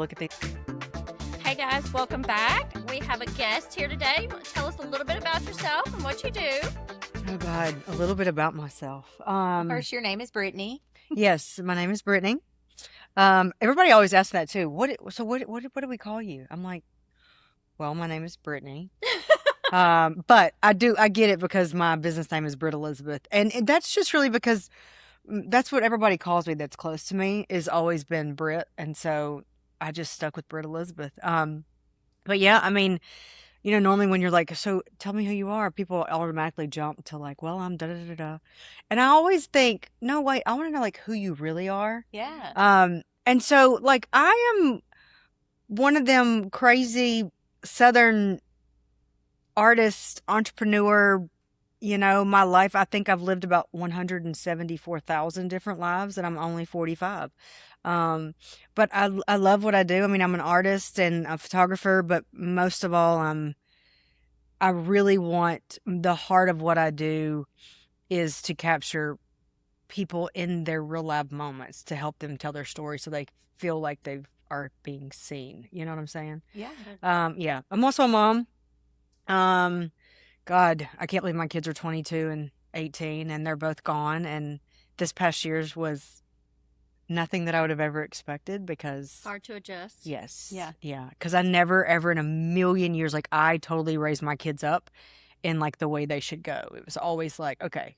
look at things. Hey guys, welcome back. We have a guest here today. Tell us a little bit about yourself and what you do. Oh God, a little bit about myself. First, your name is Brittany. Yes, my name is Brittany. Everybody always asks that too. What do we call you? I'm like, well, my name is Brittany. But I get it because my business name is Britt Elizabeth, and that's just really because that's what everybody calls me that's close to me is always been Britt, and so I just stuck with Britt Elizabeth. But yeah, I mean, normally when you're like, so tell me who you are, people automatically jump to like, well, I'm da da da da, and I always think, no, wait, I want to know like who you really are. Yeah. And so like I am one of them crazy Southern artist, entrepreneur. My life, I think I've lived about 174,000 different lives, and I'm only 45. But I love what I do. I mean, I'm an artist and a photographer, but most of all, I really want the heart of what I do is to capture people in their real life moments to help them tell their story so they feel like they are being seen. You know what I'm saying? Yeah. Yeah. I'm also a mom. God, I can't believe my kids are 22 and 18 and they're both gone. And this past year's was nothing that I would have ever expected because Hard to adjust. yes. Yeah. Yeah. Cause I never ever in a million years, like I totally raised my kids up in like the way they should go. It was always like, okay,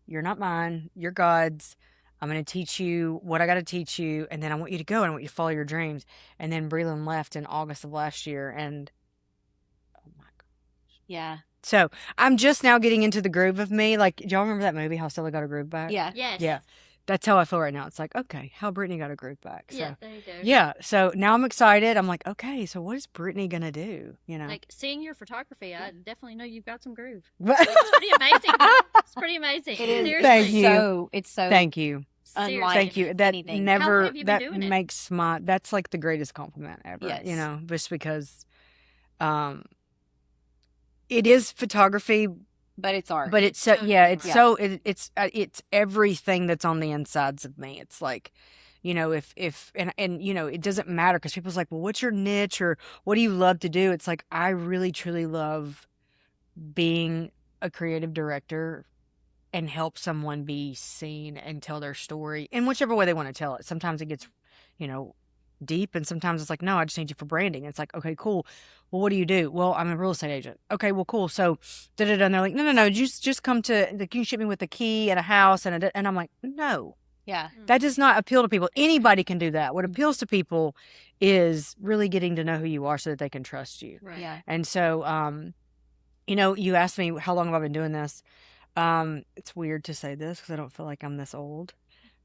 you're not mine. You're God's. I'm going to teach you what I got to teach you. And then I want you to go and I want you to follow your dreams. And then Breland left in August of last year. And oh my God. Yeah. So I'm just now getting into the groove of me. Like, do y'all remember that movie, How Stella Got Her Groove Back? Yeah. Yes. Yeah. That's how I feel right now. It's like, okay, how Brittany got her groove back. So, Yeah, there you go. yeah. So now I'm excited. I'm like, okay, so what is Brittany going to do? Like seeing your photography, I definitely know you've got some groove. But- It's pretty amazing. It's pretty amazing. It is. Seriously. Thank you. It's so. Thank you. Seriously. Unlike Thank you. That anything. How long never, have you been that doing it? makes that's like the greatest compliment ever, Yes. just because, it is photography, But it's art. but it's so, Oh, yeah, it's yeah. so, it's everything that's on the insides of me. It's like, if, and, it doesn't matter because people's like, well, what's your niche or what do you love to do? It's like, I really, truly love being a creative director and help someone be seen and tell their story in whichever way they want to tell it. Sometimes it gets, deep, and sometimes it's like, no, I just need you for branding. It's like, okay, cool. Well, what do you do? Well, I'm a real estate agent. Okay, well, cool. So, and they're like, no, just come to, like, you ship me with a key and a house, and I'm like, no, yeah. that does not appeal to people. Anybody can do that. What appeals to people is really getting to know who you are so that they can trust you. Right. Yeah. And so, you asked me how long have I been doing this. It's weird to say this because I don't feel like I'm this old,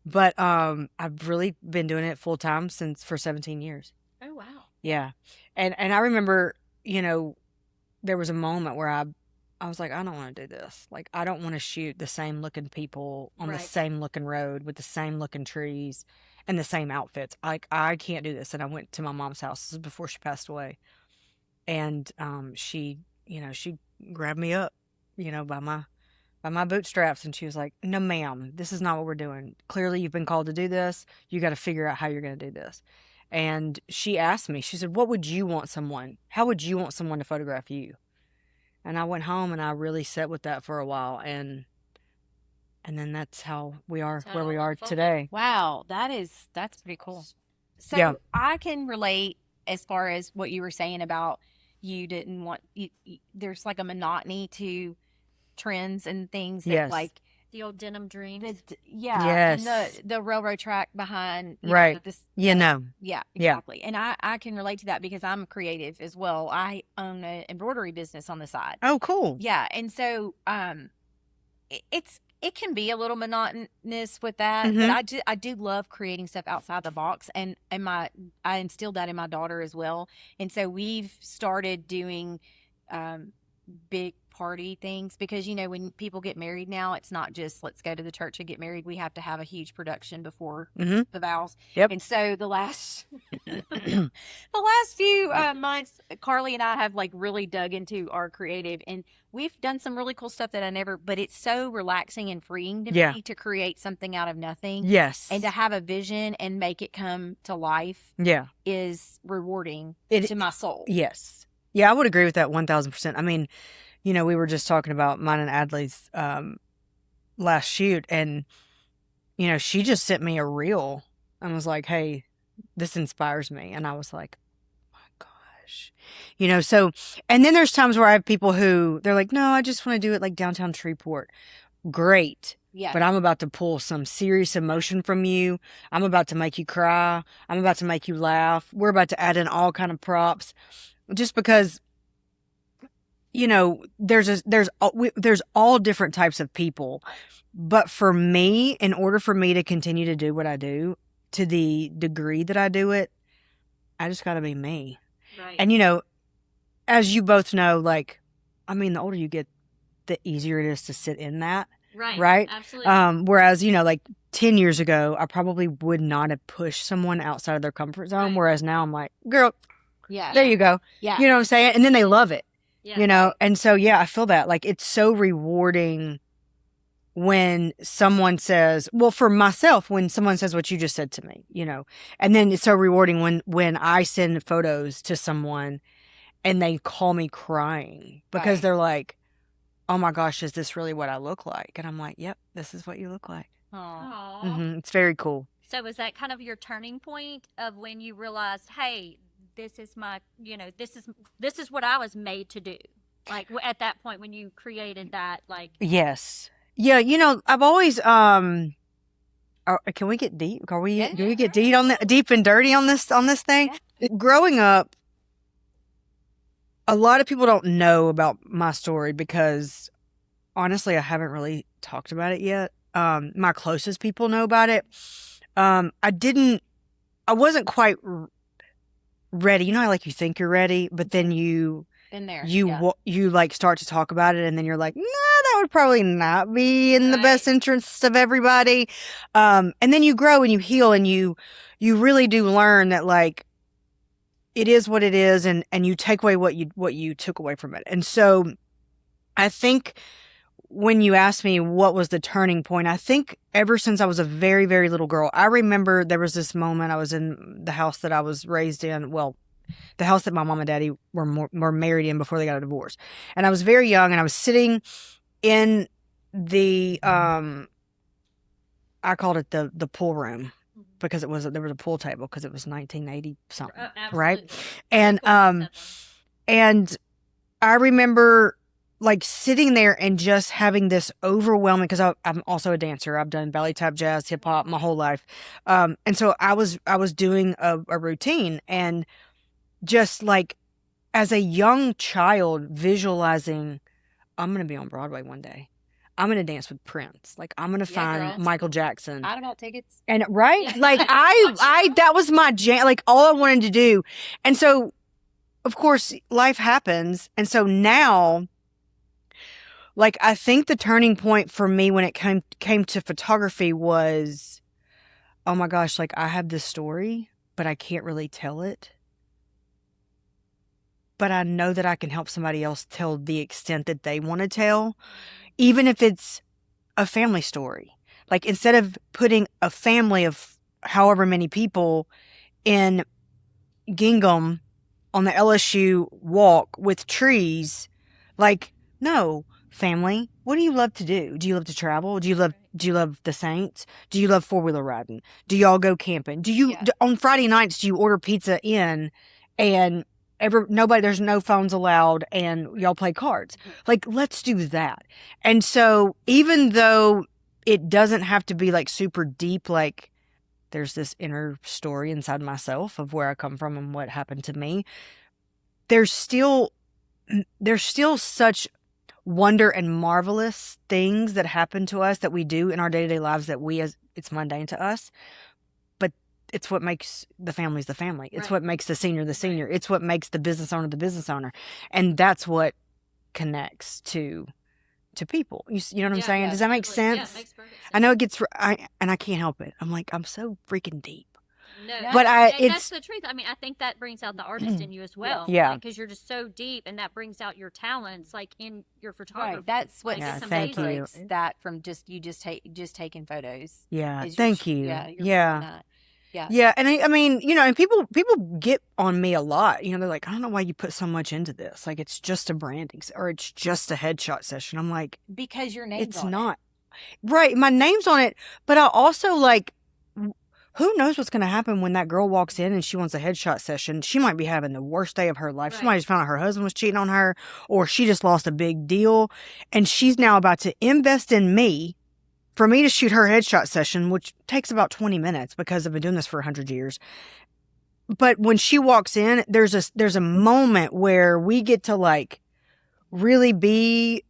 but I've really been doing it full time for 17 years. Oh, wow. Yeah, and I remember, there was a moment where I was like, I don't want to do this. Like, I don't want to shoot the same looking people on the Right. same looking road with the same looking trees and the same outfits. Like, I can't do this. And I went to my mom's house. This is before she passed away, and she grabbed me up, by my bootstraps, and she was like, no, ma'am, this is not what we're doing. Clearly you've been called to do this. You got to figure out how you're going to do this. And she asked me, she said, how would you want someone to photograph you? And I went home and I really sat with that for a while. And then that's how we are That's how where it we all are unfolded. today. Wow. That's pretty cool. So Yeah. I can relate as far as what you were saying about you didn't want, there's like a monotony to trends and things that Yes. like The old denim dreams. Yes. and the railroad track behind Right. this Yeah. yeah Yeah. exactly. And I can relate to that because I'm creative as well. I own an embroidery business on the side. Oh, cool. Yeah, and so it can be a little monotonous with that, but I do love creating stuff outside the box, and I instilled that in my daughter as well. And so we've started doing big party things, because when people get married now, it's not just let's go to the church and get married. We have to have a huge production before Mm-hmm. the vows. Yep. And so the last the last few months, Carly and I have like really dug into our creative, and we've done some really cool stuff that I never. But it's so relaxing and freeing to Yeah. me to create something out of nothing. Yes. And to have a vision and make it come to life Yeah. is rewarding to my soul. Yes. Yeah, I would agree with that 1000%. I mean, we were just talking about mine and Adley's last shoot, and she just sent me a reel and was like, "Hey, this inspires me," and I was like, "Oh my gosh," So, and then there's times where I have people who they're like, "No, I just want to do it like downtown Shreveport." Great. Yeah. But I'm about to pull some serious emotion from you. I'm about to make you cry. I'm about to make you laugh. We're about to add in all kind of props, just because there's all different types of people. But for me, in order for me to continue to do what I do to the degree that I do it, I just got to be me. Right. And as you both know, like, I mean, the older you get, the easier it is to sit in that. Right. Absolutely. Whereas, like 10 years ago, I probably would not have pushed someone outside of their comfort zone. Right. Whereas now I'm like, girl, yeah, there you go. Yeah. You know what I'm saying? And then they love it, Yeah. And so, yeah, I feel that like, it's so rewarding when someone says, well, for myself, when someone says what you just said to me, and then it's so rewarding when I send photos to someone and they call me crying because Right. they're like, "Oh my gosh, is this really what I look like?" And I'm like, "Yep, this is what you look like." Aw. Aww. It's very cool. So was that kind of your turning point of when you realized, hey, this is my, this is what I was made to do? Like at that point when you created that, like, Yes. Yeah, I've always can we get deep? Can we get deep and dirty on this thing? Yeah. Growing up, a lot of people don't know about my story because honestly, I haven't really talked about it yet. My closest people know about it. I wasn't quite ready. You know how like you think you're ready, but then you In there. you like start to talk about it and then you're like, no, that would probably not be in the best interest of everybody. And then you grow and you heal and you really do learn that like it is what it is, and you take away what you took away from it. And so I think when you asked me what was the turning point, I think ever since I was a very, very little girl, I remember there was this moment I was in the house that I was raised in. Well, the house that my mom and daddy were married in before they got a divorce. And I was very young and I was sitting in the, I called it the pool room because there was a pool table because it was 1980 something. Right. And, and I remember like sitting there and just having this overwhelming, because I'm also a dancer. I've done ballet, tap, jazz, hip hop my whole life. And so I was doing a routine and just like as a young child visualizing, I'm going to be on Broadway one day. I'm going to dance with Prince. Like I'm going to find Michael Jackson. I bought tickets. And like that was my jam. Like all I wanted to do. And so of course life happens. And so now, like, I think the turning point for me when it came to photography was, oh my gosh, like I have this story, but I can't really tell it. But I know that I can help somebody else tell the extent that they want to tell, even if it's a family story. Like instead of putting a family of however many people in Gingham on the LSU walk with trees, like, no. Family, what do you love to do? Do you love to travel? Do you love the Saints? Do you love 4-wheeler riding? Do y'all go camping? Do you on Friday nights do you order pizza in and there's no phones allowed and y'all play cards? Like let's do that. And so even though it doesn't have to be like super deep, like there's this inner story inside myself of where I come from and what happened to me, there's still such wonder and marvelous things that happen to us that we do in our day-to-day lives that it's mundane to us, but it's what makes the family the family. It's what makes the senior the senior. It's what makes the business owner the business owner. And that's what connects to people. You know what I'm Yeah, saying? Does that make absolutely. Yeah, it sense? makes perfect sense. I know it gets, and I can't help it. I'm like, I'm so freaking deep. No, But and that's it's, the truth. I mean, I think that brings out the artist in you as well. Yeah. Because you're just so deep, and that brings out your talents, like in your photography. Right. That's what Like, Yeah, it's thank you. amazing. separates that from just taking photos. yeah, is thank you're- you. Yeah. You're Yeah. doing that. Yeah. Yeah, and I mean, and people get on me a lot. They're like, I don't know why you put so much into this. Like, it's just a branding or it's just a headshot session. I'm like, Because your name's it's on not. Right, my name's on it, but I also like, who knows what's going to happen when that girl walks in and she wants a headshot session. She might be having the worst day of her life. She might Right. just found out her husband was cheating on her, or she just lost a big deal, and she's now about to invest in me for me to shoot her headshot session, which takes about 20 minutes because I've been doing this for 100 years. But when she walks in, there's a moment where we get to like really be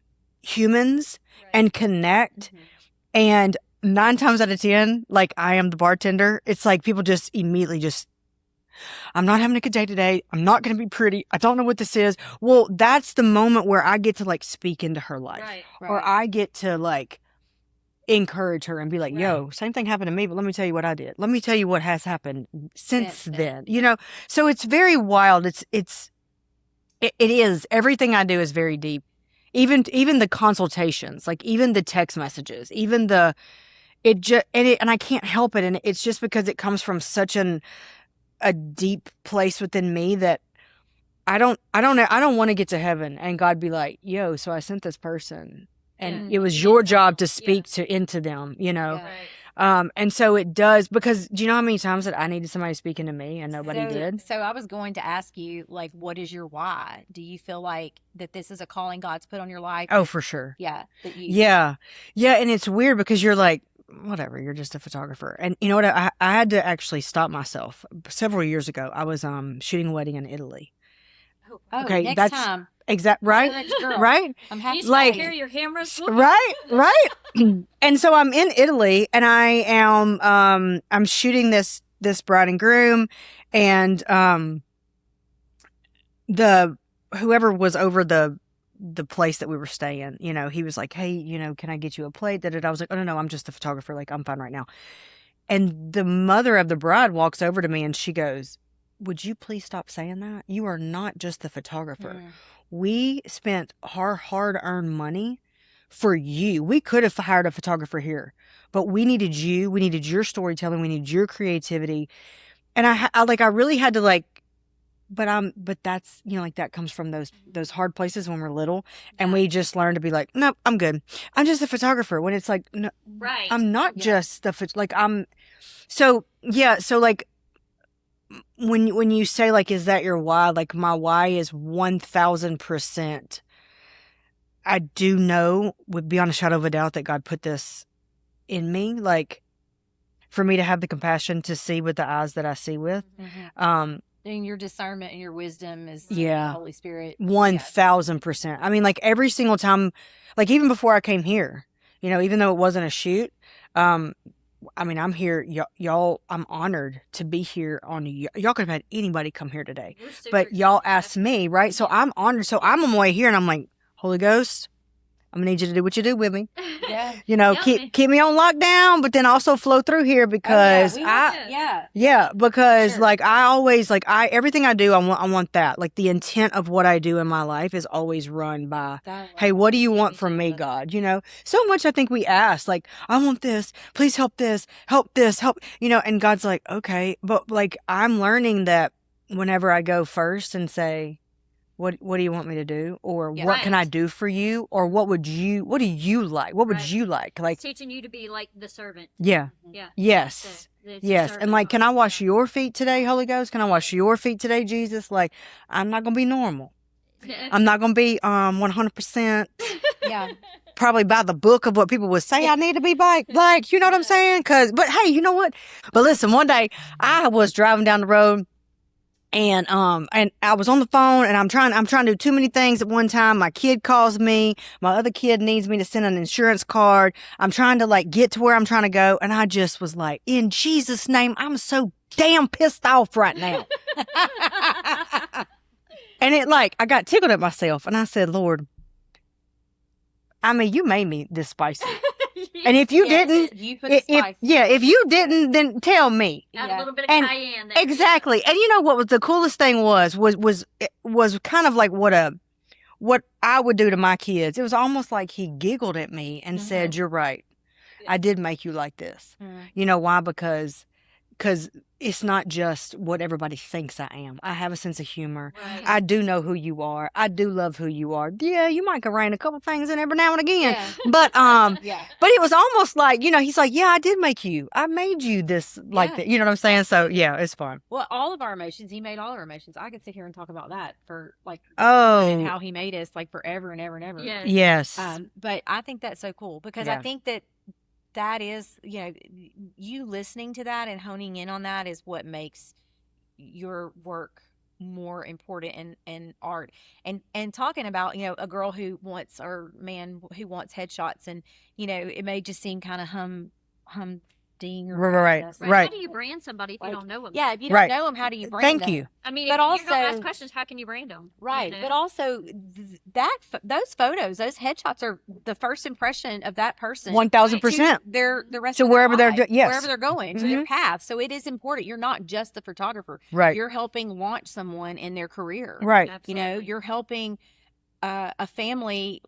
humans Right. and connect. And 9 times out of 10, like, I am the bartender. It's like people just immediately I'm not having a good day today. I'm not going to be pretty. I don't know what this is. Well, that's the moment where I get to like speak into her life, Right. or I get to like encourage her and be like, yo, same thing happened to me, but let me tell you what I did. Let me tell you what has happened since Since then. So it's very wild. It is. Everything I do is very deep. Even the consultations, like even the text messages, even and I can't help it. And it's just because it comes from such a deep place within me that I don't want to get to heaven and God be like, yo, so I sent this person and it was your job to speak into them, Right. and so it does, because do you know how many times that I needed somebody speaking to me and nobody did? So I was going to ask you, like, what is your why? Do you feel like that this is a calling God's put on your life? Oh, for sure. Yeah. That you, Yeah. And it's weird because you're like, whatever, you're just a photographer. And you know what? I had to actually stop myself several years ago. I was shooting a wedding in Italy. Oh, Okay, next that's time. right, Next girl. right, I'm You happy. just Like- gotta carry your cameras. right. And so I'm in Italy, and I am I'm shooting this bride and groom, and the whoever was over the place that we were staying, he was like, hey, can I get you a plate? I was like, oh no, I'm just the photographer. Like, I'm fine right now. And the mother of the bride walks over to me and she goes, would you please stop saying that? You are not just the photographer. We spent our hard-earned money for you. We could have hired a photographer here, but we needed you. We needed your storytelling. We needed your creativity. And I really had to like, but that's, like that comes from those hard places when we're little, and we just learn to be like, nope, I'm good. I'm just a photographer. When it's like, no, Right. I'm not just like I'm. So yeah. So like, when you say like, is that your why? Like, my why is 1000%. I do know, would beyond a shadow of a doubt, that God put this in me, like, for me to have the compassion to see with the eyes that I see with. And your discernment and your wisdom is Yeah. the Holy Spirit. 1000%. I mean, like, every single time, like, even before I came here, even though it wasn't a shoot, I mean, I'm here, y'all, I'm honored to be here y'all could have had anybody come here today, We're super but y'all excited. asked me, right? So I'm honored. So I'm on my way here and I'm like, Holy Ghost, I'm gonna need you to do what you do with me. Yeah. Yep. Keep me on lockdown, but then also flow through here, because because Sure. like I always everything I do, I want that. Like, the intent of what I do in my life is always run by, hey, what do you want from me, God? So much I think we ask, like, I want this, please help this, help, and God's like, okay, but like, I'm learning that whenever I go first and say, what do you want me to do? Or what can I do for you? Or what do you like? What would Right. you like? Like, It's teaching you to be like the servant. yeah. Yeah. Yes. It's a Yes. servant And like, can I heart. wash your feet today, Holy Ghost? Can I wash your feet today, Jesus? Like, I'm not going to be normal. I'm not going to be 100% Yeah. probably by the book of what people would say I need to be by. Like, you know what I'm saying? But hey, you know what? But listen, one day I was driving down the road, and I was on the phone, and I'm trying to do too many things at one time. My kid calls me. My other kid needs me to send an insurance card. I'm trying to like get to where I'm trying to go. And I just was like, in Jesus' name, I'm so damn pissed off right now. And it, like, I got tickled at myself, and I said, Lord, I mean, you made me this spicy. And if you didn't, you put spice. if you didn't, then tell me. Add a little bit of And cayenne there. Exactly. And you know what was the coolest thing was kind of like what I would do to my kids. It was almost like he giggled at me and said, "You're right. I did make you like this." You know why? Because it's not just what everybody thinks I am. I have a sense of humor. Right. I do know who you are. I do love who you are. Yeah, you might can rein a couple things in every now and again. Yeah. But Yeah. but it was almost like, he's like, "Yeah, I did make you. I made you this like Yeah. that." You know what I'm saying? So yeah, it's fun. Well, all of our emotions, he made all our emotions. I could sit here and talk about that for like Oh. how he made us like forever and ever and ever. Yes. Yes. But I think that's so cool because I Yeah. think that is, you listening to that and honing in on that is what makes your work more important in art. And talking about, a girl who wants, or man who wants headshots, and it may just seem kind of humding or Right. How do you brand somebody if you don't know them? Yeah, if you don't Right. know them, how do you brand Thank them? you. I mean, But if you're also- gonna ask questions, how can you brand them? Right, but also those photos, those headshots are the first impression of that person. 1000%. They're the rest To of their wherever they're life, yes. wherever they're going, to their path. So it is important. You're not just the photographer. Right. You're helping launch someone in their career. Right. Absolutely. You're helping a family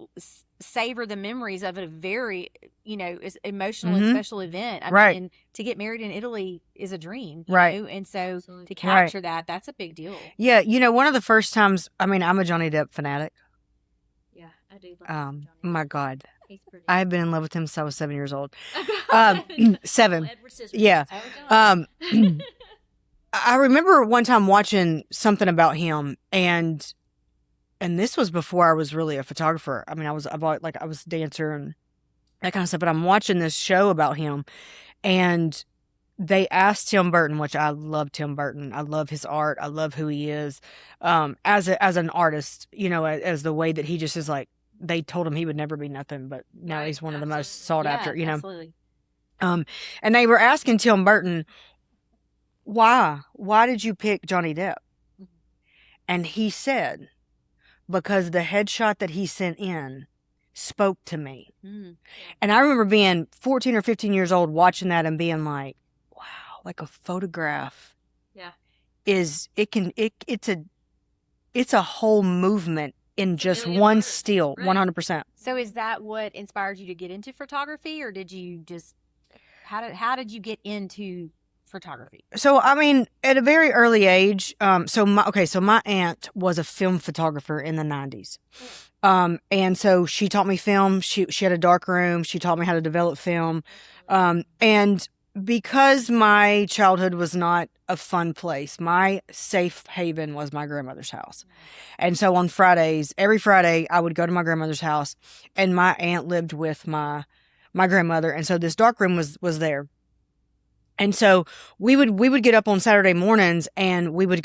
savor the memories of a very, is emotional and special event. I Right. mean, to get married in Italy is a dream. Right. And so Absolutely. to capture that's a big deal. Yeah, one of the first times, I mean, I'm a Johnny Depp fanatic. Yeah, I do. Love My God. He's pretty. I have been in love with him since I was 7 years old. Oh, 7. Edward Scissorhands. Yeah. I remember one time watching something about him, and this was before I was really a photographer. I mean, I was a dancer and that kind of stuff, but I'm watching this show about him, and they asked Tim Burton, which I love Tim Burton. I love his art. I love who he is. As an artist, as the way that he just is like, they told him he would never be nothing, but now Right, he's one of the most absolutely. sought after, Absolutely. and they were asking Tim Burton, why did you pick Johnny Depp? And he said, because the headshot that he sent in spoke to me. Mm. And I remember being 14 or 15 years old watching that and being like, wow, like a photograph. Yeah. It's a whole movement in just million one words. still, Right. 100%. So is that what inspired you to get into photography, or did you just how did you get into photography? So, I mean, at a very early age, so my aunt was a film photographer in the 90s. And so she taught me film. She had a dark room. She taught me how to develop film. And because my childhood was not a fun place, my safe haven was my grandmother's house. And so on Fridays, every Friday, I would go to my grandmother's house, and my aunt lived with my grandmother. And so this dark room was there. And so we would get up on Saturday mornings, and we would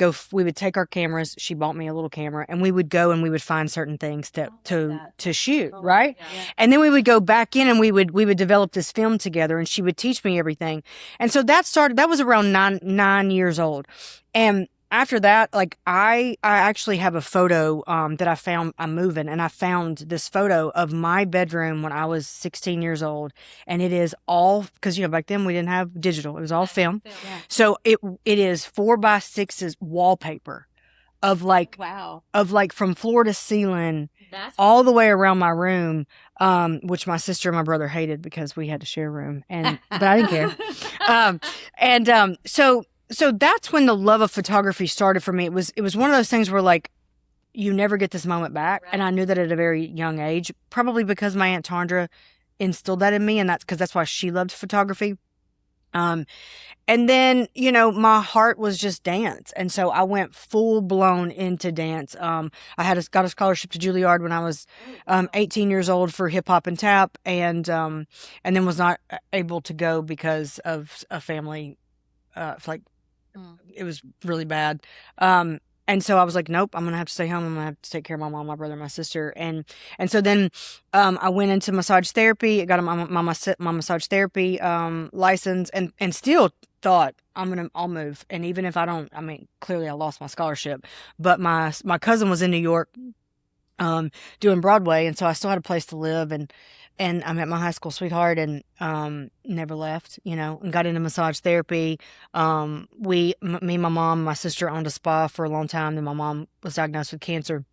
take our cameras. She bought me a little camera, and we would go and we would find certain things to shoot, right? Yeah. And then we would go back in and we would develop this film together, and she would teach me everything. And so that was around 9 years old. And after that, like I actually have a photo that I found. I'm moving, and I found this photo of my bedroom when I was 16 years old, and it is all because back then we didn't have digital; it was all film. Yeah. So it is 4x6 wallpaper of like Wow. from floor to ceiling, That's all the way around my room, which my sister and my brother hated because we had to share a room, but I didn't care. So that's when the love of photography started for me. It was one of those things where like you never get this moment back, Right. and I knew that at a very young age, probably because my Aunt Tandra instilled that in me, and that's why she loved photography. And then, my heart was just dance. And so I went full blown into dance. I got a scholarship to Juilliard when I was 18 years old for hip hop and tap, and then was not able to go because of a family, it was really bad. And so I was like, nope, I'm going to have to stay home. I'm going to have to take care of my mom, my brother, my sister. And so then, I went into massage therapy. I got my massage therapy, license, and still thought I'll move. And even if I don't, I mean, clearly I lost my scholarship, but my cousin was in New York, doing Broadway. And so I still had a place to live, and I met my high school sweetheart, and never left, and got into massage therapy. Me, my mom, my sister owned a spa for a long time. Then my mom was diagnosed with cancer.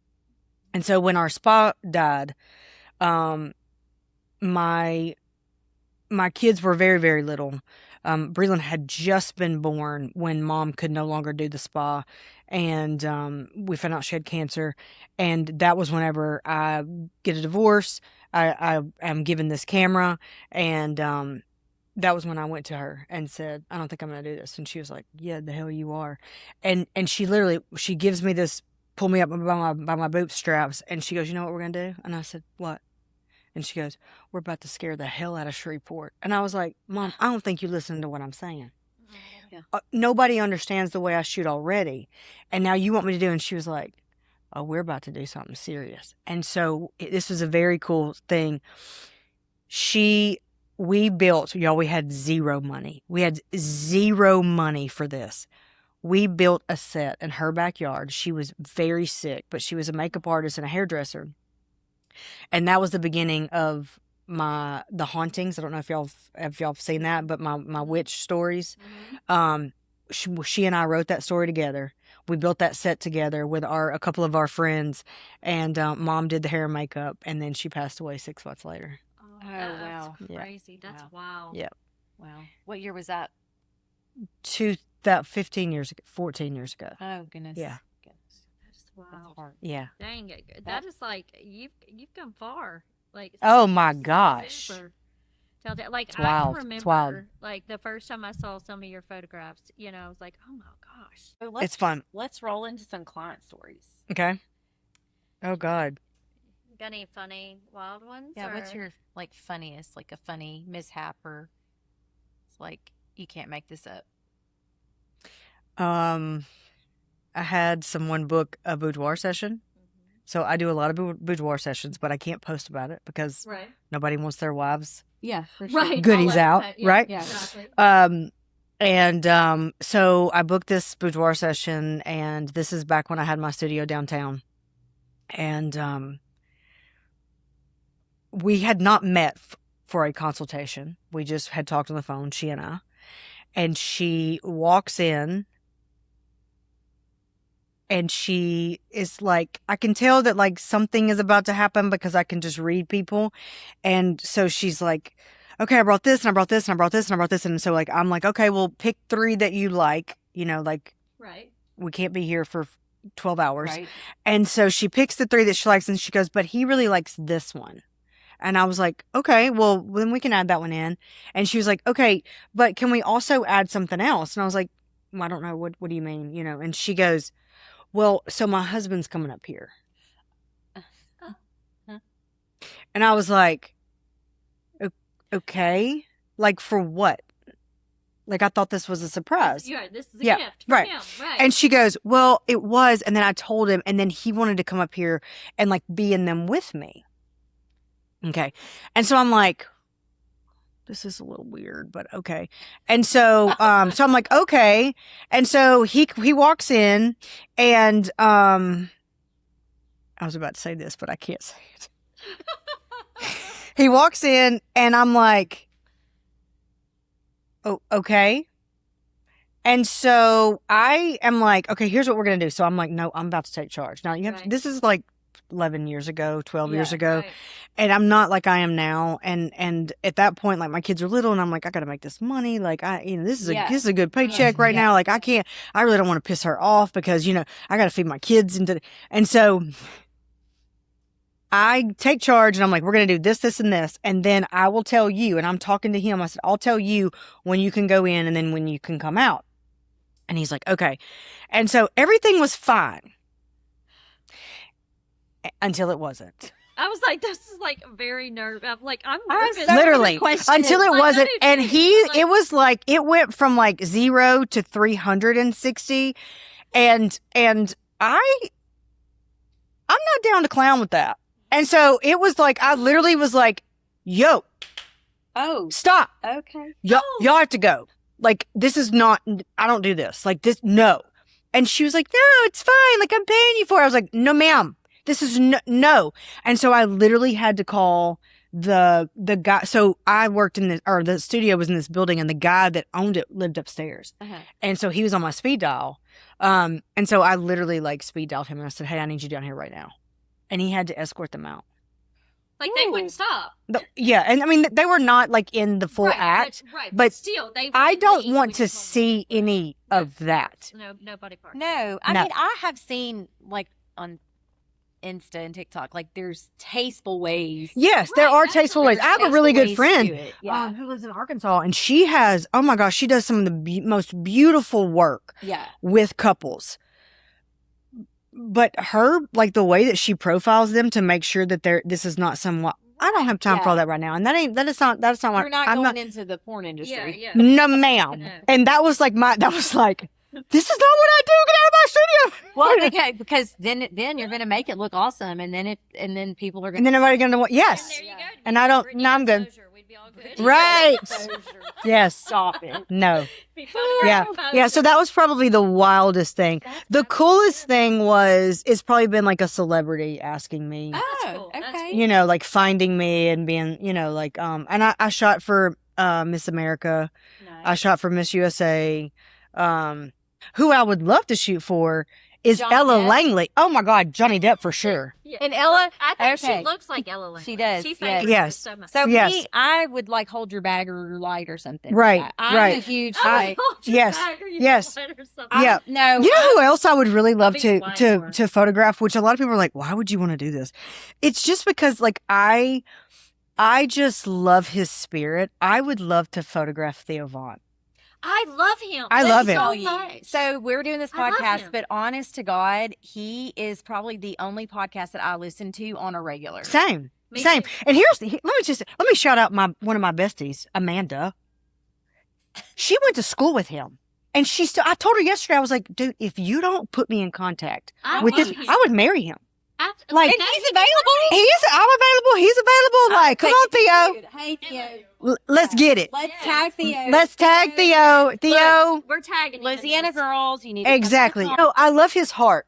And so when our spa died, my kids were very, very little. Breland had just been born when Mom could no longer do the spa, and we found out she had cancer. And that was whenever I get a divorce. I am given this camera, and that was when I went to her and said, "I don't think I'm going to do this." And she was like, "Yeah, the hell you are." And she literally, she gives me this, pull me up by my bootstraps, and she goes, "You know what we're going to do?" And I said, "What?" And she goes, "We're about to scare the hell out of Shreveport." And I was like, "Mom, I don't think you listen to what I'm saying. Yeah. Nobody understands the way I shoot already. And now you want me to do," and she was like, "Oh, we're about to do something serious." And so this was a very cool thing. We built, y'all, we had zero money. We had zero money for this. We built a set in her backyard. She was very sick, but she was a makeup artist and a hairdresser. And that was the beginning of the hauntings. I don't know if y'all have seen that, but my witch stories. She and I wrote that story together. We built that set together with a couple of our friends, and Mom did the hair and makeup, and then she passed away 6 months later. Oh, wow. that's crazy. That's wild. Yeah. Wow. What year was that? That 15 years ago, 14 years ago. Oh, goodness. Yeah. That's wild. Hard. Yeah. Dang it. That is like, you've come far. Like, Oh my gosh. super. Like, It's I wild. can It's wild. remember, like, the first time I saw some of your photographs, I was like, oh my gosh. So It's fun. Let's roll into some client stories. Okay. Oh God. Got any funny, wild ones? Yeah, or- what's your funniest, a funny mishap, or it's like you can't make this up? I had someone book a boudoir session. So I do a lot of boudoir sessions, but I can't post about it because Right. nobody wants their wives Yeah, for sure. Right. goodies all out, that, yeah, right? Yeah. Exactly. So I booked this boudoir session, and this is back when I had my studio downtown. And we had not met for a consultation. We just had talked on the phone, she and I. And she walks in, and she is like, I can tell that like something is about to happen because I can just read people. And so she's like, "Okay, I brought this, and I brought this, and I brought this, and I brought this." And so like, I'm like, "Okay, well, pick 3 that you like, like Right. we can't be here for 12 hours. Right. And so she picks the 3 that she likes, and she goes, "But he really likes this one." And I was like, "Okay, well, then we can add that one in." And she was like, "Okay, but can we also add something else?" And I was like, "Well, I don't know. What do you mean? And she goes, "Well, so my husband's coming up here." And I was like, "Okay, like for what?" Like, I thought this was a surprise. This is a Yeah, gift for right. him. Right. And she goes, "Well, it was." And then I told him, and then he wanted to come up here and like be in them with me. Okay. And so I'm like, this is a little weird, but okay. And so, so I'm like, okay. And so he walks in, and, I was about to say this, but I can't say it. He walks in, and I'm like, "Oh, okay." And so I am like, "Okay, here's what we're going to do." So I'm like, "No, I'm about to take charge." Now Right. this is like 11 years ago, 12 years Yeah, ago. Right. And I'm not like I am now. And at that point, like my kids are little, and I'm like, I got to make this money. Like this is Yeah. this is a good paycheck right Yeah. now. Like I really don't want to piss her off because, I got to feed my kids. And so I take charge, and I'm like, "We're going to do this, this, and this. And then I will tell you," and I'm talking to him. I said, "I'll tell you when you can go in and then when you can come out." And he's like, "Okay." And so everything was fine until it wasn't. I was like, this is like very nervous. I'm like, I'm I was nervous. so Literally, question. until it Like, I wasn't. do And too. Like- it was like, it went from like 0 to 360. And I'm not down to clown with that. And so it was like, I literally was like, "Yo, Oh, stop. okay. Y'all have to go. Like, this is not, I don't do this. Like this, no." And she was like, "No, it's fine. Like, I'm paying you for it." I was like, "No, ma'am. This is no. And so I literally had to call the guy. So I worked in the studio was in this building, and the guy that owned it lived upstairs. And so he was on my speed dial. And so I literally like speed dialed him and I said, "Hey, I need you down here right now." And he had to escort them out. Like they wouldn't stop. Yeah. And I mean, they were not like in the full act, but still, I don't want to see any of that. Nobody parked. No, I mean, I have seen like on Insta and TikTok, like there's tasteful ways. Yes, there are tasteful ways. I have a really good friend who lives in Arkansas, and she has, oh my gosh, she does some of the most beautiful work with couples. But her, like the way that she profiles them to make sure that this is not somewhat, I don't have time for all that right now. And that's not what You're not going into the porn industry. Yeah. No, ma'am. No. And that was like, this is not what I do. Get out of my studio. Well, okay, because then you're going to make it look awesome, and then people are going. And then everybody's going to know. Yes. And there you go. And I don't. No, I'm good. We'd be all good. Right. Yes. Stop it. No. Yeah. So that was probably the wildest thing. The coolest thing it's probably been like a celebrity asking me. Oh, cool. okay. You know, like finding me and being, like, and I shot for Miss America. Nice. I shot for Miss USA. Who I would love to shoot for is Johnny Ella Depp? Langley. Oh my God, Johnny Depp for sure. Yeah. And Ella, I think okay. she looks like Ella Langley. She does, She yes. favors Yes. her so much. so Yes. I would like hold your bag or your light or something. Right, I'm right. a huge Oh, hold your yes, bag or your yes. light or something. Yeah. No, You know who else I would really love Big to wine to bar. to photograph? Which a lot of people are like, why would you want to do this? It's just because like I just love his spirit. I would love to photograph Theo Vaughn. I love him. I love him. So much. So we're doing this I love podcast, him. but honest to God, he is probably the only podcast that I listen to on a regular. Same. Me Same. too. And let me shout out one of my besties, Amanda. She went to school with him. And I told her yesterday, I was like, dude, if you don't put me in contact I with love this, him. I would marry him. Absolutely. Like, And he's available. I'm available. He's available. Like, come on, Theo. Hey, Theo. Let's get it. Let's tag Theo. Let's tag Theo. Theo. We're tagging him in Louisiana this. girls, you need to Exactly. come No, I love his heart.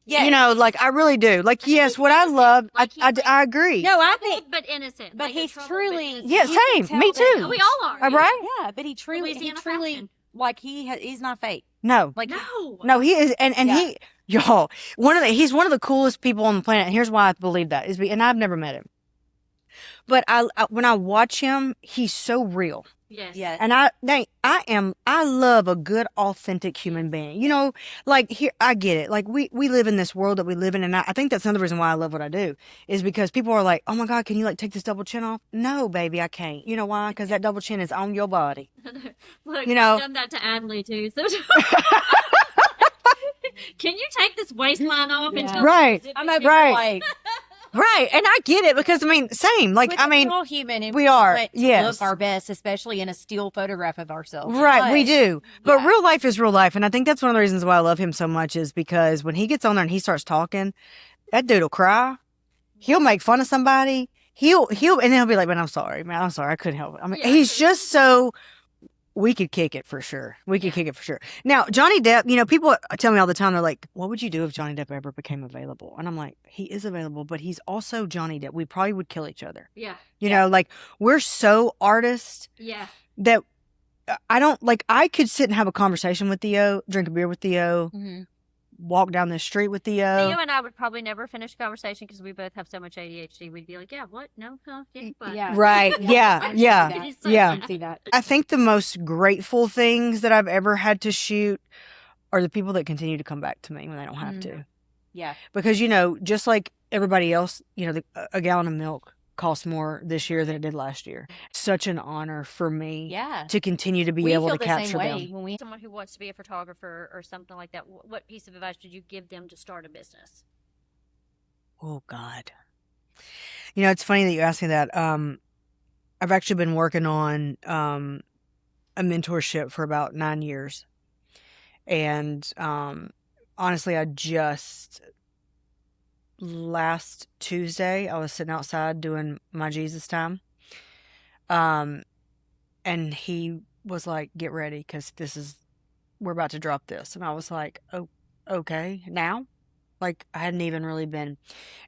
Yes. You know, like, I really do. Like, yes, what I love, I agree. No, I think, But innocent. but Like a he's troubled truly. innocent. Yeah, you can same. tell Me that- too. We all are. All right? Yeah, but he truly, Louisiana fashion. like he's not fake. No. Like No. He is, and Yeah. y'all, he's one of the coolest people on the planet. And here's why I believe that and I've never met him, but when I watch him, he's so real. Yes. Yes. And I love a good, authentic human being. You know, like here, I get it. Like we live in this world that we live in. And I think that's another reason why I love what I do is because people are like, oh my God, can you like take this double chin off? No, baby, I can't. You know why? Because that double chin is on your body. Look, You know- I've done that to Adley too. So can you take this waistline off and Yeah. tell Right. me- I'm over Right. like, Right. And I get it because I mean, same. Like, but I mean, we're all human and we are. want to Yes. look our best, especially in a still photograph of ourselves. right. We But- do. But yeah. real life is real life. And I think that's one of the reasons why I love him so much is because when he gets on there and he starts talking, that dude will cry. He'll make fun of somebody. And then he'll be like, man, I'm sorry. I couldn't help it. I mean, Yeah. he's just so, we could kick it for sure. Now, Johnny Depp, you know, people tell me all the time, they're like, what would you do if Johnny Depp ever became available? And I'm like, he is available, but he's also Johnny Depp. We probably would kill each other. Yeah. You know, like we're so artists Yeah. that I could sit and have a conversation with Theo, drink a beer with Theo, Mhm. walk down the street with Theo. Theo and I would probably never finish a conversation because we both have so much ADHD. We'd be like, yeah, what? No, huh? Yeah, but. Yeah. Right. Yeah. I can Yeah. see that. It's so Yeah. I can see that. I think the most grateful things that I've ever had to shoot are the people that continue to come back to me when they don't have to. Yeah. Because, you know, just like everybody else, you know, a gallon of milk costs more this year than it did last year. Such an honor for me Yeah. to continue to be We able feel to the same capture way them. when we Someone who wants to be a photographer or something like that, what piece of advice did you give them to start a business? Oh, God. You know, it's funny that you asked me that. I've actually been working on a mentorship for about 9 years. And honestly, last Tuesday, I was sitting outside doing my Jesus time. And he was like, get ready because we're about to drop this. And I was like, oh, okay, now? Like, I hadn't even really been.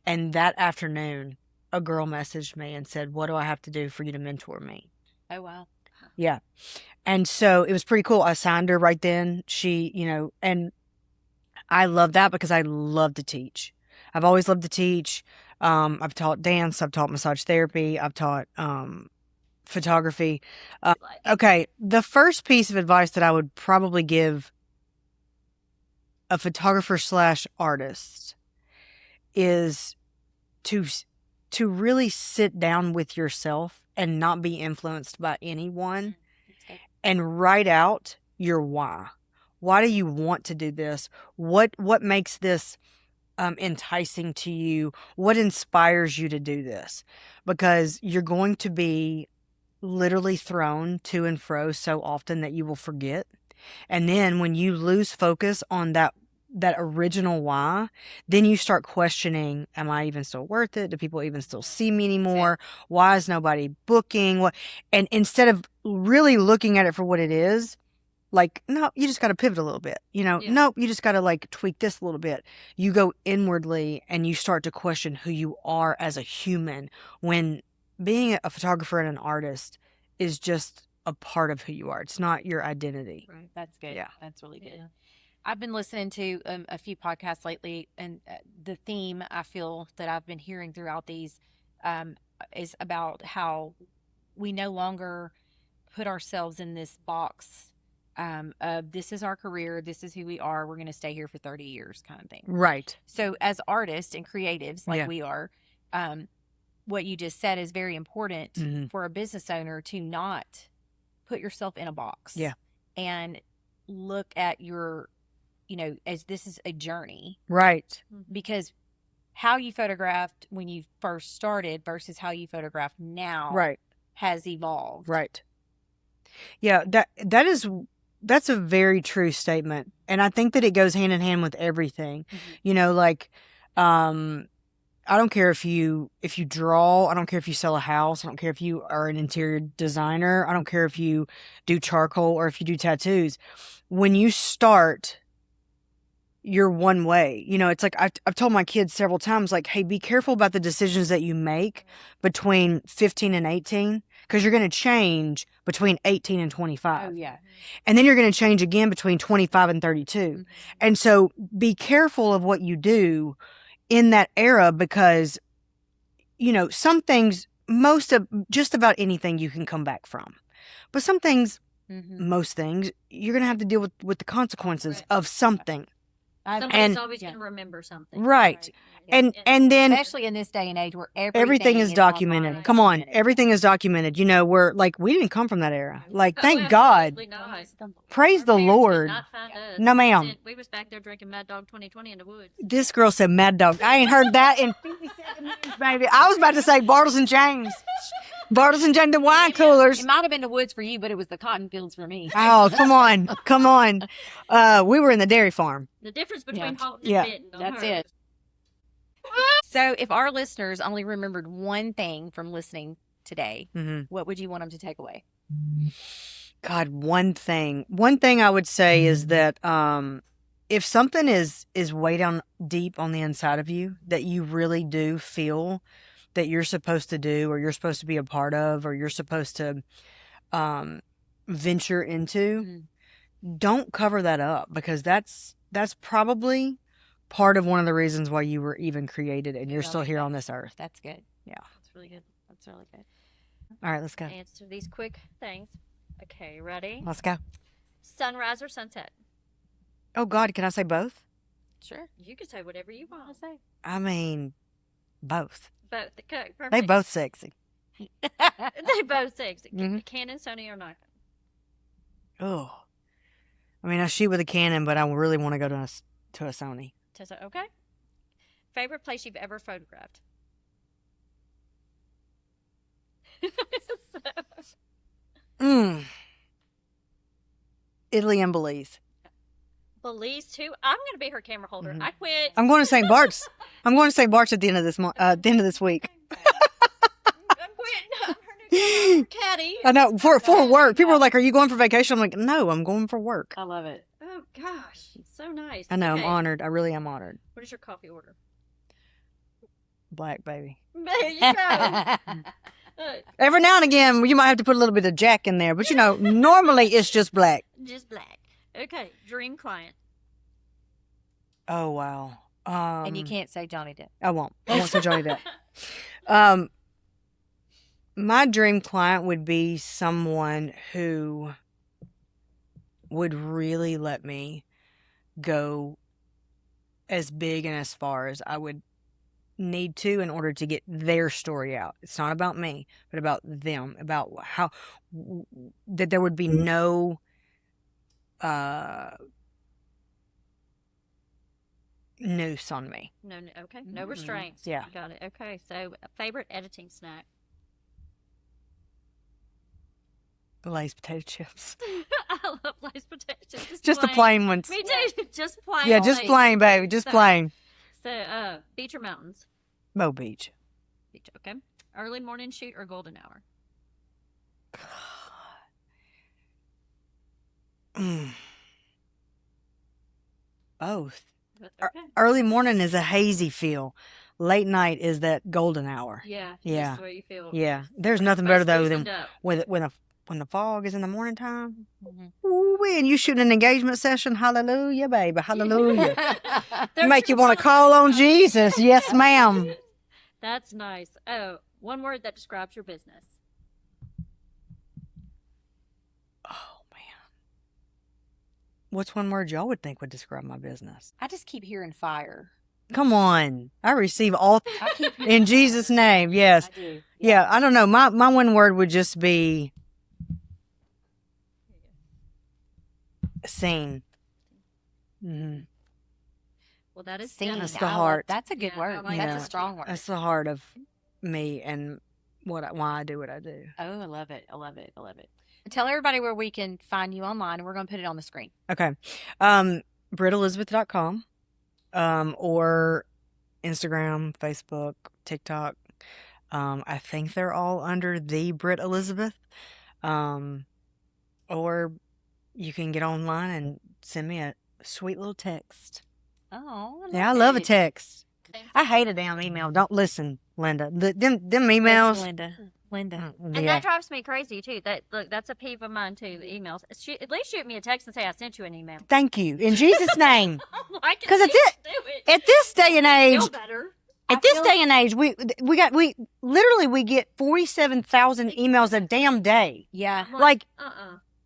And that afternoon, a girl messaged me and said, "What do I have to do for you to mentor me?" Oh, wow. Yeah. And so it was pretty cool. I signed her right then. She, and I love that because I love to teach. I've always loved to teach. I've taught dance. I've taught massage therapy. I've taught photography. Okay. The first piece of advice that I would probably give a photographer / artist is to really sit down with yourself and not be influenced by anyone and write out your why. Why do you want to do this? What makes this enticing to you? What inspires you to do this? Because you're going to be literally thrown to and fro so often that you will forget. And then when you lose focus on that original why, then you start questioning, am I even still worth it? Do people even still see me anymore? Why is nobody booking? And instead of really looking at it for what it is, like, no, you just got to pivot a little bit, nope, you just got to like tweak this a little bit. You go inwardly and you start to question who you are as a human, when being a photographer and an artist is just a part of who you are. It's not your identity. Right. That's good. Yeah. That's really good. Yeah. I've been listening to a few podcasts lately, and the theme I feel that I've been hearing throughout these is about how we no longer put ourselves in this box of this is our career, this is who we are, we're going to stay here for 30 years kind of thing. Right. So as artists and creatives like we are, what you just said is very important for a business owner to not put yourself in a box. Yeah. And look at your, as this is a journey. Right. Because how you photographed when you first started versus how you photograph now has evolved. Right. Yeah, that's a very true statement. And I think that it goes hand in hand with everything. Like I don't care if you draw, I don't care if you sell a house, I don't care if you are an interior designer, I don't care if you do charcoal or if you do tattoos. When you start, you're one way. It's like I've told my kids several times, like, hey, be careful about the decisions that you make between 15 and 18, because you're going to change between 18 and 25. Oh, yeah. And then you're going to change again between 25 and 32. And so be careful of what you do in that era, because, some things, most of just about anything you can come back from. But some things, most things, you're going to have to deal with the consequences of something. Somebody's always going to remember something. Right. And then, especially in this day and age where everything is documented. Online. Come on. Everything is documented. We're like, we didn't come from that era. Like, thank God. Not. Praise the Lord. No, ma'am. We was back there drinking Mad Dog 2020 in the woods. This girl said Mad Dog. I ain't heard that in 57 years, baby. I was about to say Bartles and James. Bartles and James, the wine coolers. It might have been the woods for you, but it was the cotton fields for me. Oh, come on. Come on. We were in the dairy farm. The difference between Houghton and Benton. That's it. So if our listeners only remembered one thing from listening today, what would you want them to take away? God, one thing I would say is that if something is way down deep on the inside of you that you really do feel that you're supposed to do, or you're supposed to be a part of, or you're supposed to venture into, don't cover that up, because that's probably part of one of the reasons why you were even created and you're still here on this earth. That's good. Yeah. That's really good. That's really good. All right, let's go. Answer these quick things. Okay, ready? Let's go. Sunrise or sunset? Oh, God, can I say both? Sure. You can say whatever you want to say. I mean, both. Both. Okay, perfect. They both sexy. They both sexy. Canon, Sony, or Nikon? Oh. I mean, I shoot with a Canon, but I really want to go to a Sony. Okay. Favorite place you've ever photographed? Italy and Belize. Belize too. I'm going to be her camera holder. I quit. I'm going to St. Bart's. I'm going to St. Bart's at the end of this month. The end of this week. I'm quitting. Caddy. I know, for work. People are like, "Are you going for vacation?" I'm like, "No, I'm going for work." I love it. Oh gosh, so nice. I know, Okay. I'm honored. I really am honored. What is your coffee order? Black, baby. There you go. Every now and again, you might have to put a little bit of Jack in there, but normally it's just black. Just black. Okay, dream client. Oh, wow. And you can't say Johnny Depp. I won't say Johnny Depp. My dream client would be someone who would really let me go as big and as far as I would need to in order to get their story out. It's not about me, but about them, about how that there would be no noose on me. No, okay. No restraints. Yeah. Got it. Okay. So, favorite editing snack? Lay's potato chips. I love Lay's potato chips. Just the plain ones. Me too. Just plain. Yeah, just Lay's. plain, baby. Just plain. So, beach or mountains? Mo Beach. Beach. Okay. Early morning shoot or golden hour? Both. Okay. Early morning is a hazy feel. Late night is that golden hour. Yeah. Yeah. Just the way you feel. Yeah. There's nothing better though than Loosened up. when the fog is in the morning time. Mm-hmm. Ooh, and you shooting an engagement session. Hallelujah, baby. Hallelujah. There's Make you your want to song. call on Jesus. Yes, ma'am. That's nice. Oh, one word that describes your business. Oh man. What's one word y'all would think would describe my business? I just keep hearing fire. Come on. I receive all I keep hearing in Jesus' name. Yes. I do. Yeah, I don't know. My one word would just be seen. Mm-hmm. Well, that is Singing. That's Jenna. the I love- heart. That's a good Yeah, I word. like That's that. a strong word. That's the heart of me and why I do what I do. Oh, I love it. I love it. I love it. Tell everybody where we can find you online, and we're going to put it on the screen. Okay. BrittElizabeth.com or Instagram, Facebook, TikTok. I think they're all under the Britt Elizabeth. Or you can get online and send me a sweet little text. Oh, Yeah, I love a it. text. I hate a damn email. Don't listen, Linda. Them emails. Linda. And Yeah. that drives me crazy too. That's a peeve of mine too. The emails. At least shoot me a text and say I sent you an email. Thank you in Jesus' name. I can 'Cause at it's least do it. At this day and age, Feel better. at this day and age, we literally get 47,000 emails a damn day. Yeah. I'm Like,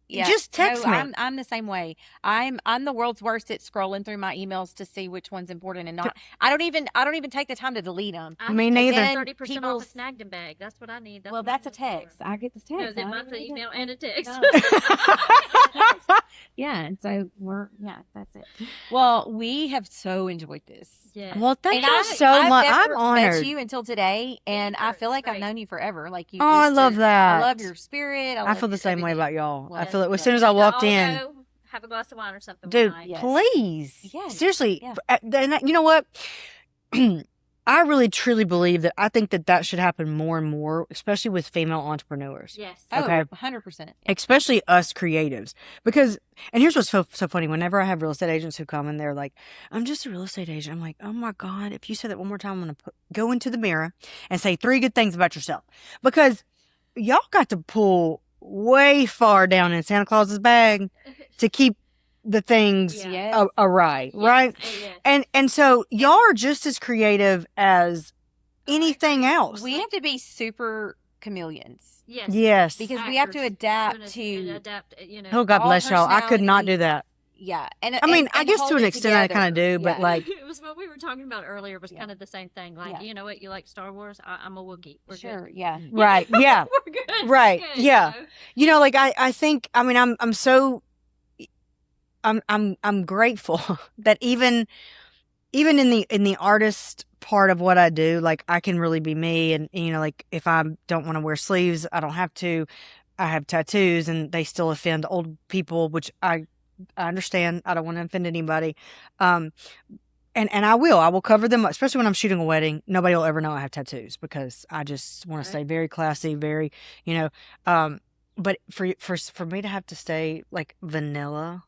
Yeah. just text No, me. I'm the same way. I'm the world's worst at scrolling through my emails to see which one's important and not. I don't even take the time to delete them. Me neither. 30% off a People's- Snagden bag. That's what I need. Well, what that's I'm a looking text. for. I get this text. No, is it month, an email, and a text? No. Yeah, and so that's it. Well, we have so enjoyed this. Yeah. Well, thank And you so I've much. never I'm met honored. you until today, and I feel like I've Great. known you forever. Like you. Oh, I just love are- that. I love your spirit. I feel the same way about y'all. Well, I feel it yes, as soon as I Should walked all in. go have a glass of wine or something. Dude, one night? Yes. please. Yes. Seriously. Yeah. You know what? I really truly believe that I think that should happen more and more, especially with female entrepreneurs. Yes. Oh, Okay. 100%. Especially us creatives. Because, and here's what's so funny. Whenever I have real estate agents who come and they're like, I'm just a real estate agent. I'm like, oh my God, if you say that one more time, I'm going to go into the mirror and say 3 good things about yourself. Because y'all got to pull way far down in Santa Claus's bag to keep the things Yeah. awry, right? Yes. And so y'all are just as creative as anything else. We have to be super chameleons Yes. Yes. because we have to adapt Goodness, to. adapt. You know. Oh, God all bless y'all. I could not personality. do that. Yeah, and I mean, and- I and guess hold to an it extent I kind of together. do, but Yeah. like, It was what we were talking about earlier. Was Yeah. kind of the same thing. Like, Yeah. you know what? You like Star Wars? I'm a Wookiee. We're Sure, yeah. right. Good. Yeah. We're good. Right, Good, yeah. you know? Like I think, I mean, I'm so, I'm grateful that even in the artist part of what I do, like I can really be me. And, like if I don't want to wear sleeves, I don't have to. I have tattoos and they still offend old people, which I understand. I don't want to offend anybody. And I will cover them, especially when I'm shooting a wedding. Nobody will ever know I have tattoos because I just want to stay very classy, very, but for me to have to stay like vanilla,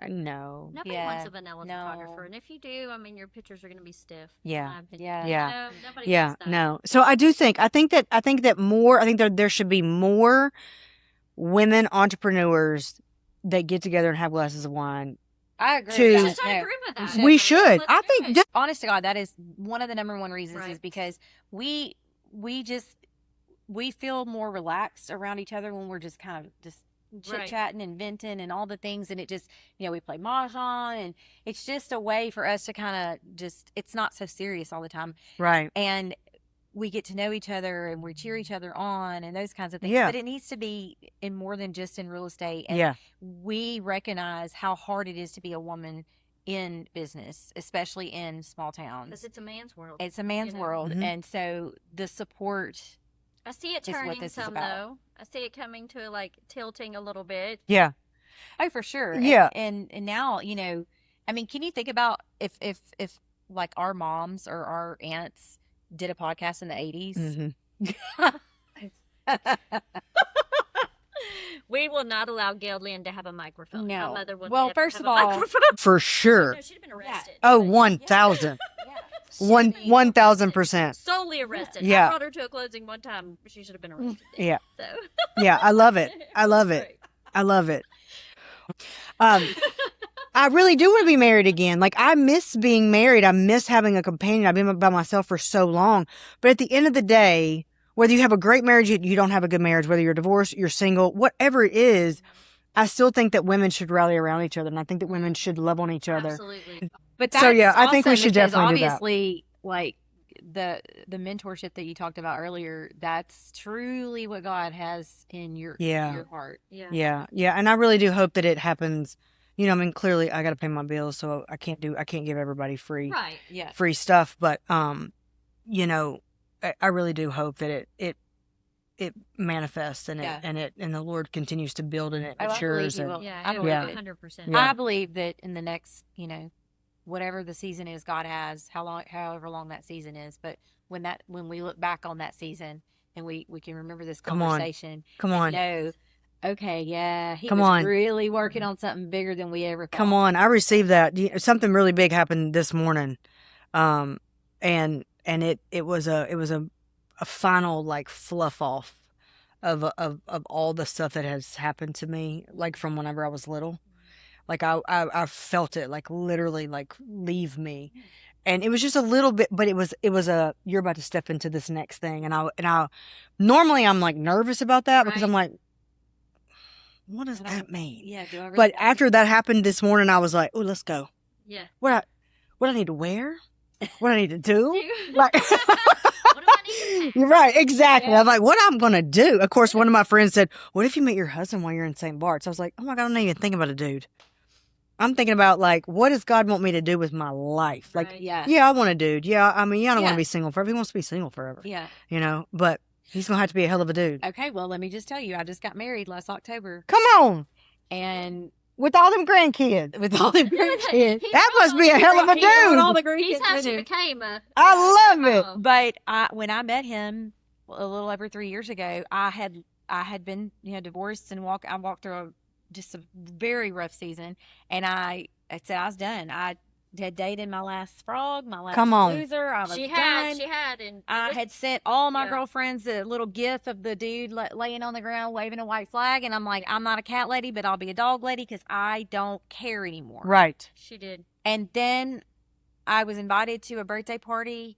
No. Nobody Yeah. wants a vanilla No. photographer, and if you do, I mean, your pictures are going to be stiff. Yeah. in my opinion. Yeah. Yeah. No, nobody Yeah, wants that. no. So I think that there should be more women entrepreneurs that get together and have glasses of wine. I agree To- with We that. should start a No. group of that. We Let's should. do I think it. just Honest to God, that is one of the number one reasons Right. is because we feel more relaxed around each other when we're just kind of just chit chatting and venting and all the things, and it just, we play mahjong, and it's just a way for us to kind of just, it's not so serious all the time, right. and we get to know each other and we cheer each other on and those kinds of things. Yeah. But it needs to be in more than just in real estate. And Yeah. we recognize how hard it is to be a woman in business, especially in small towns. Because it's a man's world. It's a man's world. Mhm. And so the support, I see it is what turning this is some, about. though. I see it coming to, like, tilting a little bit. Yeah. oh, for sure. Yeah. And now, I mean, can you think about if like our moms or our aunts did a podcast in the 80s? Mm-hmm. We will not allow Gillian to have a microphone. No. My mother would Well, never first have of a all- microphone. For sure. No, she'd have been arrested. Oh, But, 1,000. Yeah. 1,000%. Solely arrested. Yeah. I brought her to a closing one time. She should have been arrested. Yeah. So. Yeah, I love it. I love it. Great. I love it. I really do want to be married again. Like, I miss being married. I miss having a companion. I've been by myself for so long. But at the end of the day, whether you have a great marriage, you don't have a good marriage, whether you're divorced, you're single, whatever it is, I still think that women should rally around each other. And I think that women should love on each other. Absolutely. But So, that's yeah, I think we awesome should because definitely do that. obviously, like the mentorship that you talked about earlier, that's truly what God has in your heart. Yeah. Yeah. Yeah. And I really do hope that it happens. I mean, clearly I got to pay my bills, so I can't give everybody free Right. Yeah. stuff. But, I really do hope that it manifests and Yeah. and the Lord continues to build and it Oh, I matures. believe He And will. Yeah. I it'll believe be it. 100%. Yeah. I believe that in the next, whatever the season is God has, however long that season is, but when we look back on that season and we can remember this Come on. conversation, Come on. know, okay, yeah, He Come was on. really working on something bigger than we ever thought. Come on. I received that. Something really big happened this morning. And it was a final, like, fluff off of all the stuff that has happened to me, like, from whenever I was little. Like, I felt it, like, literally, like, leave me. And it was just a little bit, but it was you're about to step into this next thing. And I normally I'm, like, nervous about that because I'm like, what does that mean? Yeah, do I really But after that happened this morning, I was like, oh, let's go. Yeah. What I need to wear? What I need to do? Dude. Like, What do I need to pack? you're right, exactly. Yeah. I'm like, what I'm gonna do? Of course, one of my friends said, "What if you meet your husband while you're in St. Bart's?" I was like, "Oh my God, I'm not even thinking about a dude. I'm thinking about, like, what does God want me to do with my life? Like, Right. Yeah. yeah, I want a dude. Yeah, I mean, yeah, I don't want Yeah. to be single forever. He wants to be single forever. Yeah. But he's gonna have to be a hell of a dude. Okay, well, let me just tell you, I just got married last October, Come on, and with all them grandkids. with all the grandkids, He That brought must all be a the hell of a grandkids. dude. with all the He's grandkids how with she him. became a. I love it. But when I met him a little over 3 years ago, I had been divorced and I walked through just a very rough season, and I said I was done. I had dated my last frog, my last Come on. loser. I was She done. had, and I had sent all my Yeah. girlfriends a little gif of the dude laying on the ground waving a white flag, and I'm like, I'm not a cat lady, but I'll be a dog lady because I don't care anymore. Right. She did. And then I was invited to a birthday party,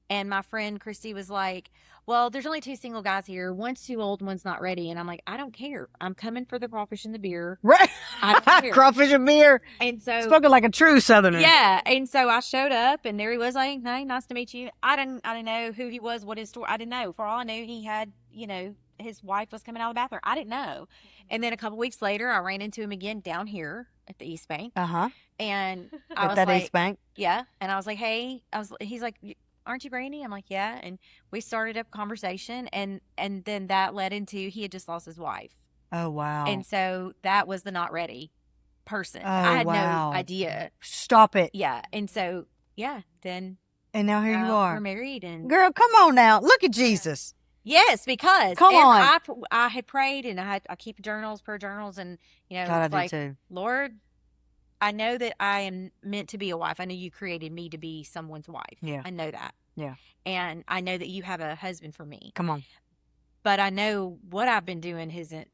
and my friend Christy was like, well, there's only 2 single guys here. One's too old, one's not ready. And I'm like, I don't care. I'm coming for the crawfish and the beer. Right. I don't care. Crawfish and beer. And so, Spoken like a true Southerner. yeah. And so I showed up, and there he was, like, hey, nice to meet you. I didn't know who he was, what his story. I didn't know. For all I knew, he had, his wife was coming out of the bathroom. I didn't know. And then a couple weeks later, I ran into him again down here at the East Bank. Uh-huh. And I At was that like, East Bank. yeah. And I was like, hey, he's like, aren't you Brandy? I'm like, yeah. And we started up a conversation, and then that led into, he had just lost his wife. Oh, wow. And so that was the not ready person. Oh, I had wow. no idea. Stop it. Yeah. And so, yeah, then And now here you we're are. married. And Girl, come on now. Look at Jesus. yes, because Come on. I had prayed, and I keep journals, prayer journals, and, God, I it's do like, too. Lord, I know that I am meant to be a wife. I know you created me to be someone's wife. Yeah. I know that. Yeah. And I know that you have a husband for me. Come on. But I know what I've been doing isn't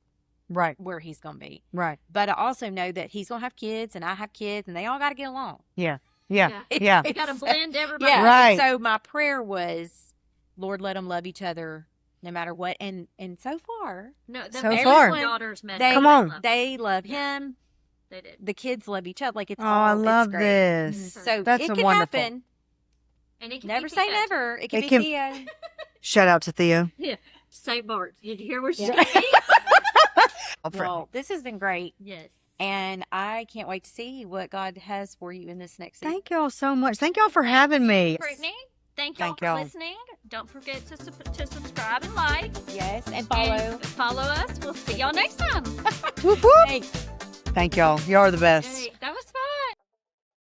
Right. where he's going to be. Right. But I also know that he's going to have kids and I have kids and they all got to get along. Yeah. Yeah. Yeah. You got to blend everybody. Yeah. Right. So my prayer was, Lord, let them love each other no matter what. And so far, No, So every far. daughters met. They- Come on. they love him. They did. The kids love each other. Like it's Oh, all, I it's love great. this. So That's it a can wonderful. happen. And it can, Never it say can- never. It can It be can- Theo. Shout out to Theo. St. Bart. Did you hear what she Yeah. said? Well, this has been great. Yes. And I can't wait to see what God has for you in this next season. Thank y'all so much. Thank y'all for having me. Brittany, thank y'all Thank for y'all. listening. Don't forget to subscribe and like. Yes, and follow. And follow us. We'll see y'all next time. Whoop, whoop. Thanks. Thank y'all. Y'all are the best. Hey, that